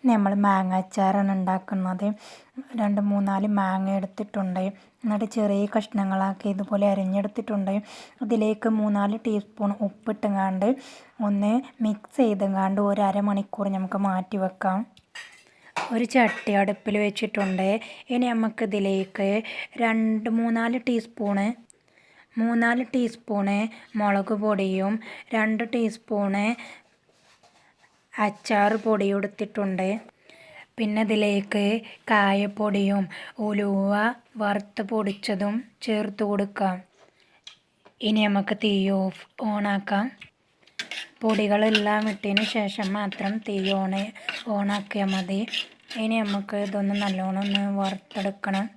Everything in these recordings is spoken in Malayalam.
നമ്മൾ മാങ്ങ അച്ചാറാണ് ഉണ്ടാക്കുന്നത്. 2-3-4 മാങ്ങ എടുത്തിട്ടുണ്ട്. എന്നിട്ട് ചെറിയ കഷ്ണങ്ങളാക്കി ഇതുപോലെ അരിഞ്ഞെടുത്തിട്ടുണ്ട്. അതിലേക്ക് 3-4 ടീസ്പൂൺ ഉപ്പിട്ടുങ്ങാണ്ട് ഒന്ന് മിക്സ് ചെയ്തുങ്ങാണ്ട് ഒരു അരമണിക്കൂർ നമുക്ക് മാറ്റി വെക്കാം. ഒരു ചട്ടി അടുപ്പിൽ വെച്ചിട്ടുണ്ട്. ഇനി നമുക്കിതിലേക്ക് 3-4 ടീസ്പൂണ് മുളക് പൊടിയും 2 ടീസ്പൂണ് അച്ചാർ പൊടിയും എടുത്തിട്ടുണ്ട്. പിന്നെ ഇതിലേക്ക് കായപ്പൊടിയും ഉലുവ വറുത്ത് പൊടിച്ചതും ചേർത്ത് കൊടുക്കാം. ഇനി നമുക്ക് തീ ഓണാക്കാം. പൊടികളെല്ലാം ഇട്ടതിന് ശേഷം മാത്രം തീ ഓണാക്കിയാൽ മതി. ഇനി നമുക്ക് ഇതൊന്ന് നല്ലോണം ഒന്ന് വറുത്തെടുക്കണം.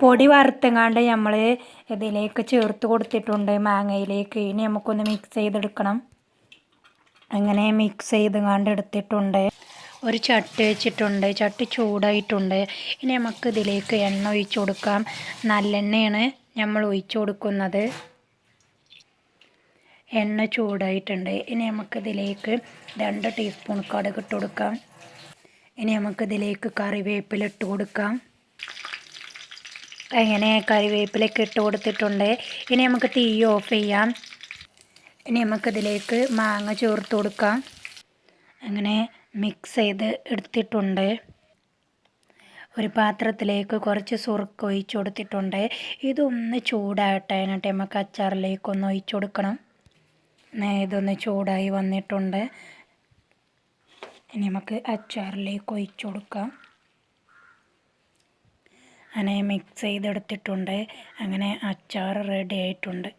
പൊടി വറുത്തെങ്ങാണ്ട് നമ്മൾ ഇതിലേക്ക് ചേർത്ത് കൊടുത്തിട്ടുണ്ട് മാങ്ങയിലേക്ക്. ഇനി നമുക്കൊന്ന് മിക്സ് ചെയ്തെടുക്കണം. അങ്ങനെ മിക്സ് ചെയ്തെങ്ങാണ്ട് എടുത്തിട്ടുണ്ട്. ഒരു ചട്ടി വെച്ചിട്ടുണ്ട്. ചട്ടി ചൂടായിട്ടുണ്ട്. ഇനി നമുക്ക് ഇതിലേക്ക് എണ്ണ ഒഴിച്ചു കൊടുക്കാം. നല്ലെണ്ണയാണ് നമ്മൾ ഒഴിച്ചു കൊടുക്കുന്നത്. എണ്ണ ചൂടായിട്ടുണ്ട്. ഇനി നമുക്കിതിലേക്ക് 2 ടീസ്പൂൺ കടുക് ഇട്ട് കൊടുക്കാം. ഇനി നമുക്കിതിലേക്ക് കറിവേപ്പില ഇട്ട് കൊടുക്കാം. അങ്ങനെ കറിവേപ്പിലൊക്കെ ഇട്ട് കൊടുത്തിട്ടുണ്ട്. ഇനി നമുക്ക് തീ ഓഫ് ചെയ്യാം. ഇനി നമുക്കിതിലേക്ക് മാങ്ങ ചേർത്ത് കൊടുക്കാം. അങ്ങനെ മിക്സ് ചെയ്ത് എടുത്തിട്ടുണ്ട്. ഒരു പാത്രത്തിലേക്ക് കുറച്ച് സുർക്ക ഒഴിച്ചു കൊടുത്തിട്ടുണ്ട്. ഇതൊന്ന് ചൂടാകട്ടെ. എന്നിട്ട് നമുക്ക് അച്ചാറിലേക്കൊന്ന് ഒഴിച്ചു കൊടുക്കണം. ഇതൊന്ന് ചൂടായി വന്നിട്ടുണ്ട്. ഇനി നമുക്ക് അച്ചാറിലേക്ക് ഒഴിച്ചു കൊടുക്കാം. അങ്ങനെ മിക്സ് ചെയ്തെടുത്തിട്ടുണ്ട്. അങ്ങനെ അച്ചാർ റെഡി ആയിട്ടുണ്ട്.